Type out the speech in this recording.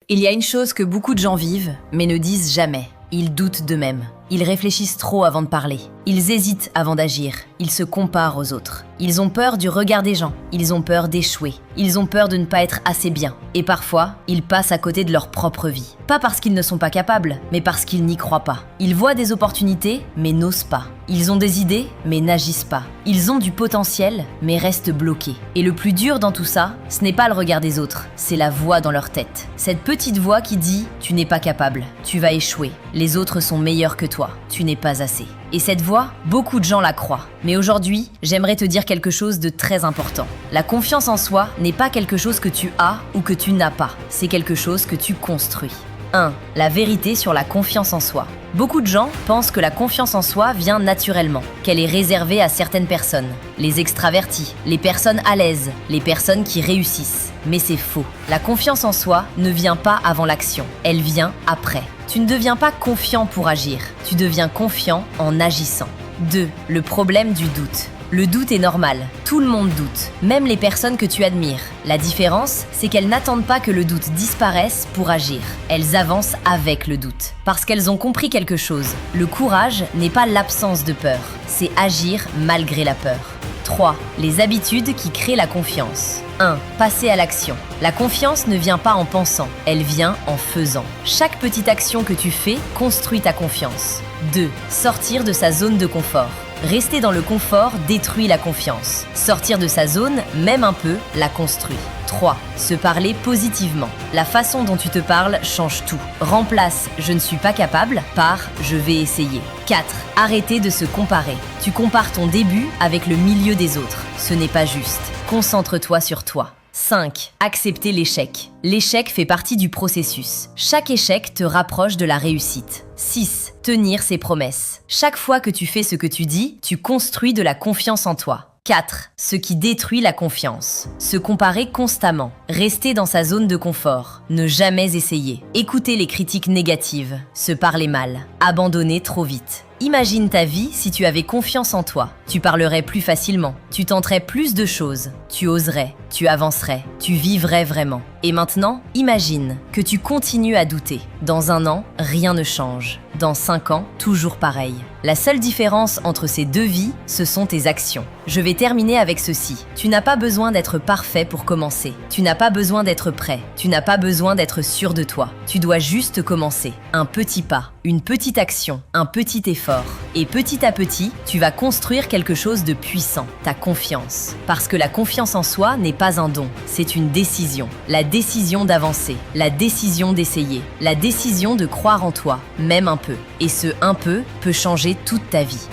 Il y a une chose que beaucoup de gens vivent, mais ne disent jamais. Ils doutent d'eux-mêmes. Ils réfléchissent trop avant de parler. Ils hésitent avant d'agir. Ils se comparent aux autres. Ils ont peur du regard des gens. Ils ont peur d'échouer. Ils ont peur de ne pas être assez bien. Et parfois, ils passent à côté de leur propre vie. Pas parce qu'ils ne sont pas capables, mais parce qu'ils n'y croient pas. Ils voient des opportunités, mais n'osent pas. Ils ont des idées, mais n'agissent pas. Ils ont du potentiel, mais restent bloqués. Et le plus dur dans tout ça, ce n'est pas le regard des autres, c'est la voix dans leur tête. Cette petite voix qui dit « Tu n'es pas capable, tu vas échouer, les autres sont meilleurs que toi, tu n'es pas assez ». Et cette voix, beaucoup de gens la croient. Mais aujourd'hui, j'aimerais te dire quelque chose de très important. La confiance en soi n'est pas quelque chose que tu as ou que tu n'as pas, c'est quelque chose que tu construis. 1. La vérité sur la confiance en soi. Beaucoup de gens pensent que la confiance en soi vient naturellement, qu'elle est réservée à certaines personnes. Les extravertis, les personnes à l'aise, les personnes qui réussissent. Mais c'est faux. La confiance en soi ne vient pas avant l'action, elle vient après. Tu ne deviens pas confiant pour agir, tu deviens confiant en agissant. 2. Le problème du doute. Le doute est normal, tout le monde doute, même les personnes que tu admires. La différence, c'est qu'elles n'attendent pas que le doute disparaisse pour agir. Elles avancent avec le doute, parce qu'elles ont compris quelque chose. Le courage n'est pas l'absence de peur, c'est agir malgré la peur. 3. Les habitudes qui créent la confiance. 1. Passer à l'action. La confiance ne vient pas en pensant, elle vient en faisant. Chaque petite action que tu fais construit ta confiance. 2. Sortir de sa zone de confort. Rester dans le confort détruit la confiance. Sortir de sa zone, même un peu, la construit. 3. Se parler positivement. La façon dont tu te parles change tout. Remplace « je ne suis pas capable » par « je vais essayer ». 4. Arrêter de se comparer. Tu compares ton début avec le milieu des autres. Ce n'est pas juste. Concentre-toi sur toi. 5. Accepter l'échec. L'échec fait partie du processus. Chaque échec te rapproche de la réussite. 6. Tenir ses promesses. Chaque fois que tu fais ce que tu dis, tu construis de la confiance en toi. 4. Ce qui détruit la confiance. Se comparer constamment. Rester dans sa zone de confort. Ne jamais essayer. Écouter les critiques négatives. Se parler mal. Abandonner trop vite. Imagine ta vie si tu avais confiance en toi. Tu parlerais plus facilement, tu tenterais plus de choses, tu oserais, tu avancerais, tu vivrais vraiment. Et maintenant, imagine que tu continues à douter. Dans 1 an, rien ne change. Dans 5 ans, toujours pareil. La seule différence entre ces deux vies, ce sont tes actions. Je vais terminer avec ceci. Tu n'as pas besoin d'être parfait pour commencer. Tu n'as pas besoin d'être prêt. Tu n'as pas besoin d'être sûr de toi. Tu dois juste commencer. Un petit pas, une petite action, un petit effort. Et petit à petit, tu vas construire quelque chose de puissant, ta confiance. Parce que la confiance en soi n'est pas un don, c'est une décision. La décision d'avancer, la décision d'essayer, la décision de croire en toi, même un peu. Et ce un peu peut changer toute ta vie.